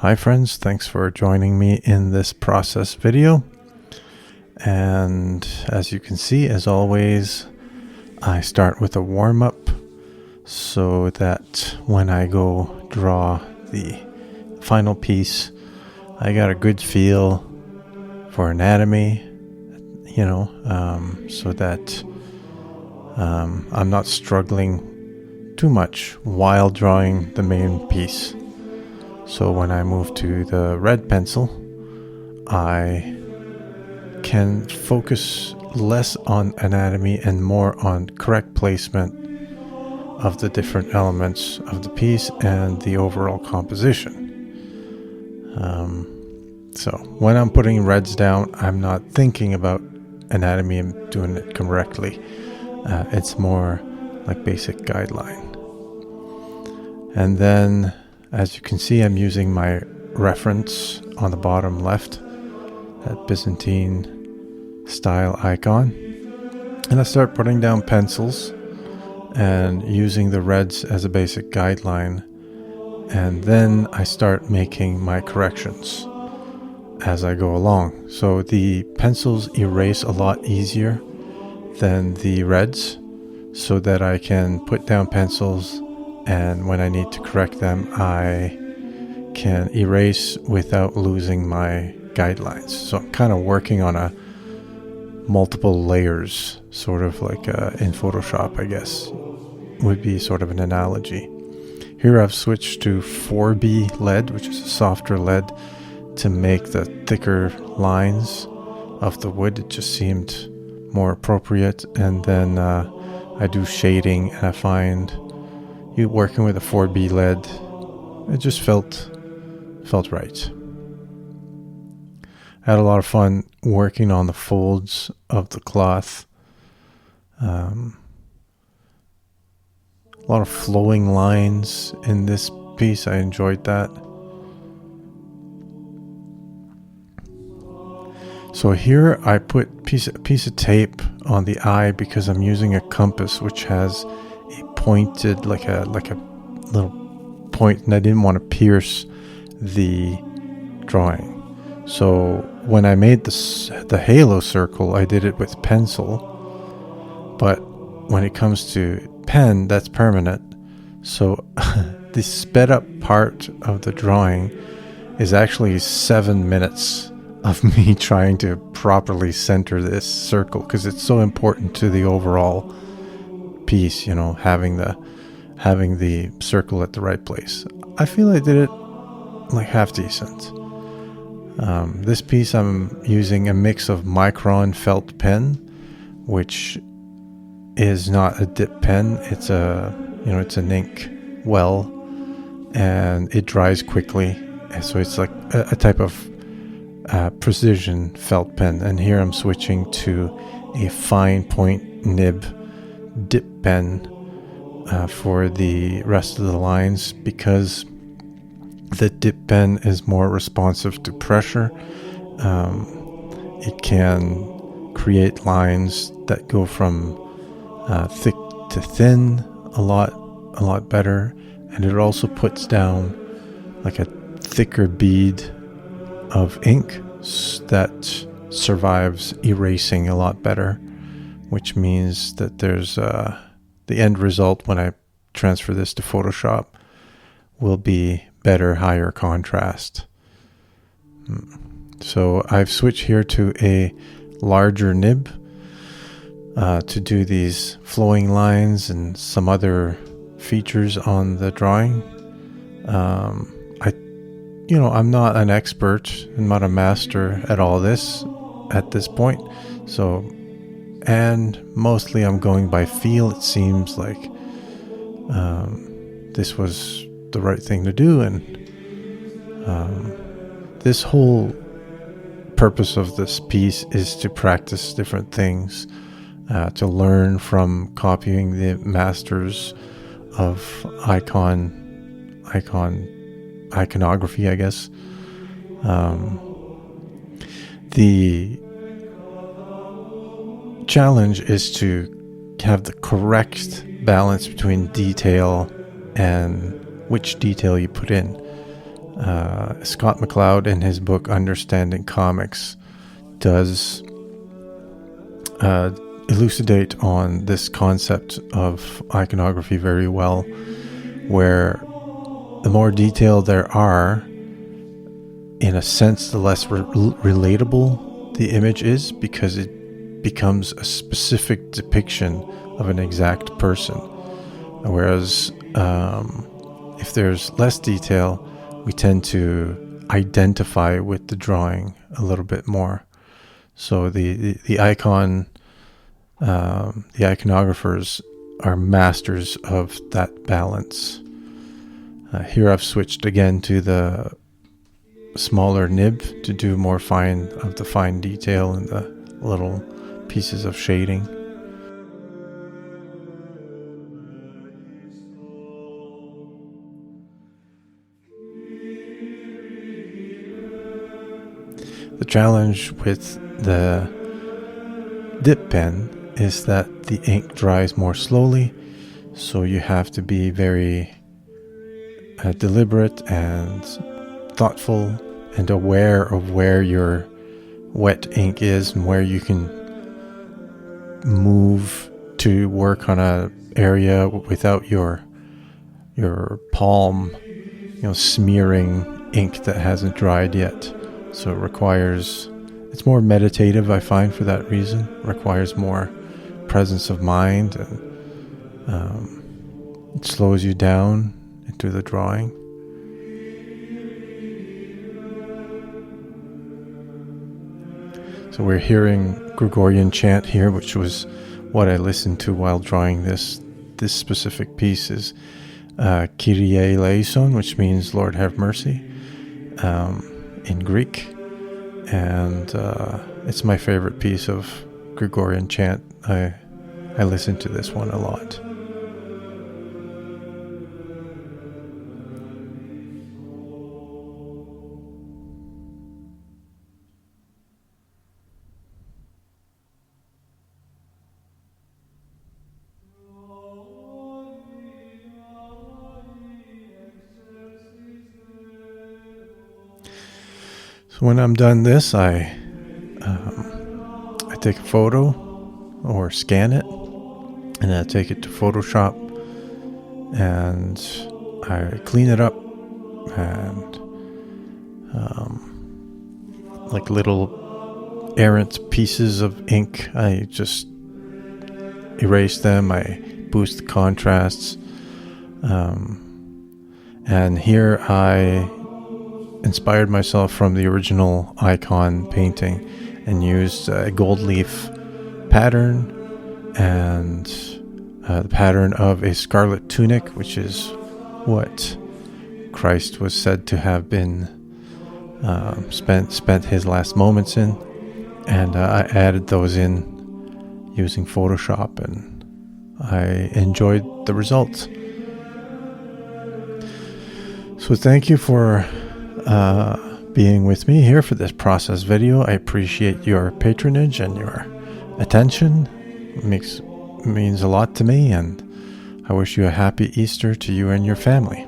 Hi friends, thanks for joining me in this process video. And as you can see, as always, I start with a warm-up so that when I go draw the final piece, I got a good feel for anatomy, so that I'm not struggling too much while drawing the main piece. So when I move to the red pencil, I can focus less on anatomy and more on correct placement of the different elements of the piece and the overall composition. So when I'm putting reds down, I'm not thinking about anatomy and doing it correctly. It's more like basic guideline. And then, as you can see, I'm using my reference on the bottom left, that Byzantine style icon. And I start putting down pencils and using the reds as a basic guideline. And then I start making my corrections as I go along. So the pencils erase a lot easier than the reds, so that I can put down pencils, and when I need to correct them, I can erase without losing my guidelines. So I'm kind of working on a multiple layers, sort of like in Photoshop, I guess, would be sort of an analogy. Here I've switched to 4B lead, which is a softer lead, to make the thicker lines of the wood. It just seemed more appropriate. And then I do shading, and I find working with a 4B lead, it just felt right. I had a lot of fun working on the folds of the cloth. A lot of flowing lines in this piece. I enjoyed that. So here I put a piece of tape on the eye because I'm using a compass which has a pointed, like a little point, and I didn't want to pierce the drawing. So when I made the halo circle, I did it with pencil, but when it comes to pen, that's permanent. So the sped up part of the drawing is actually 7 minutes of me trying to properly center this circle, because it's so important to the overall piece, having the circle at the right place. I feel I did it like half decent. This piece I'm using a mix of micron felt pen, which is not a dip pen. It's it's an ink well, and it dries quickly. So it's like a type of precision felt pen. And here I'm switching to a fine point nib dip pen for the rest of the lines, because the dip pen is more responsive to pressure. It can create lines that go from thick to thin a lot better, and it also puts down like a thicker bead of ink that survives erasing a lot better, which means that there's the end result when I transfer this to Photoshop will be better, higher contrast. So I've switched here to a larger nib to do these flowing lines and some other features on the drawing. I'm not an expert, I'm not a master at all this at this point. So, and mostly I'm going by feel. It seems like this was the right thing to do, and this whole purpose of this piece is to practice different things, to learn from copying the masters of iconography, I guess. The challenge is to have the correct balance between detail and which detail you put in. Scott McCloud, in his book Understanding Comics, does elucidate on this concept of iconography very well, where the more detail there are, in a sense, the less relatable the image is, because it becomes a specific depiction of an exact person. Whereas if there's less detail, we tend to identify with the drawing a little bit more. So the iconographers are masters of that balance. Here I've switched again to the smaller nib to do more fine detail and the little pieces of shading. The challenge with the dip pen is that the ink dries more slowly, so you have to be very deliberate and thoughtful and aware of where your wet ink is and where you can move to work on a area without your palm, smearing ink that hasn't dried yet. So it's more meditative, I find, for that reason. It requires more presence of mind, and it slows you down into the drawing. So we're hearing Gregorian chant here, which was what I listened to while drawing this specific piece. Is Kyrie eleison, which means Lord have mercy, in Greek, and it's my favorite piece of Gregorian chant. I listen to this one a lot. So when I'm done this, I take a photo or scan it, and I take it to Photoshop, and I clean it up, and like little errant pieces of ink, I just erase them. I boost the contrasts, and here I inspired myself from the original icon painting and used a gold leaf pattern and the pattern of a scarlet tunic, which is what Christ was said to have been spent his last moments in, and I added those in using Photoshop, and I enjoyed the results. So thank you for being with me here for this process video. I appreciate your patronage and your attention. It means a lot to me, and I wish you a happy Easter to you and your family.